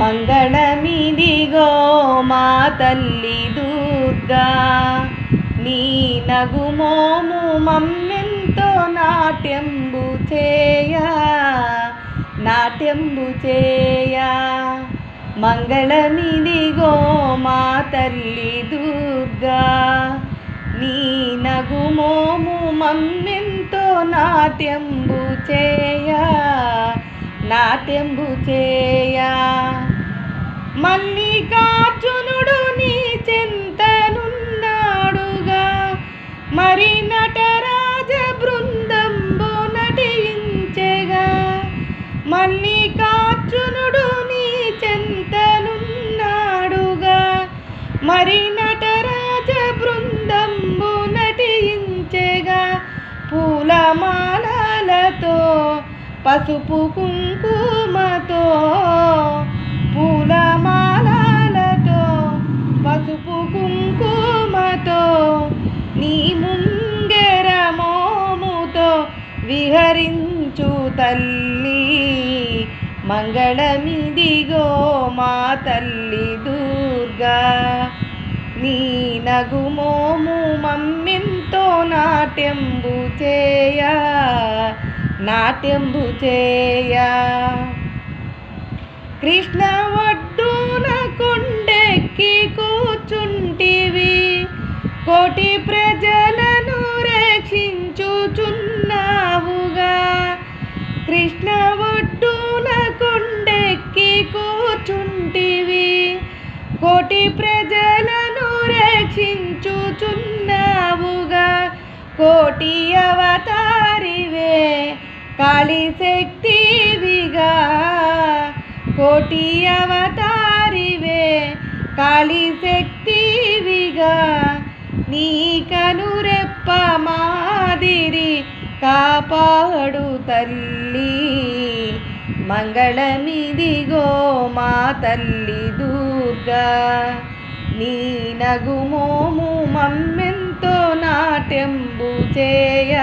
మంగళమిదిగో మా తల్లి దుర్గా, నీ నగుమోము మమ్మెంతో నాట్యంబు చేయ. మంగళమిదిగో మా తల్లి దుర్గా, నీ నగుమోము మమ్మెంతో నాట్యంబు చేయ. మల్లికార్జునుడు నీ చెంతనున్నాడుగా, మరి నటరాజ బృందంబు నటించెగా. మల్లికార్జునుడు నీ చెంతనున్నాడుగా, మరి నటరాజ బృందంబు నటించెగా. పూలమాలలతో పసుపు కుంకుమతో, పూలమాలలతో పసుపు కుంకుమతో, నీ ముంగెర మోముతో విహరించు తల్లి. మంగళమిదిగో మా తల్లి దుర్గా, నీ నగుమోము మమ్మెంతో నాట్యంబు చేయ. కృష్ణ ఒడ్డున కొండెక్కి కూర్చుంటివి, కోటి ప్రజలను రక్షించుచున్నావుగా. కృష్ణ ఒడ్డున కొండెక్కి కూర్చుంటివి, కోటి ప్రజలను రక్షించుచున్నావుగా. కోటి అవతారివే కాళీశక్తివిగా, కోటి అవతారివే కాళీశక్తివిగా. నీ కనురెప్ప మాదిరి కాపాడు తల్లి. మంగళమిదిగో మా తల్లి దుర్గా, నీ నగుమోము మమ్మెంతో నాట్యంబు చేయ.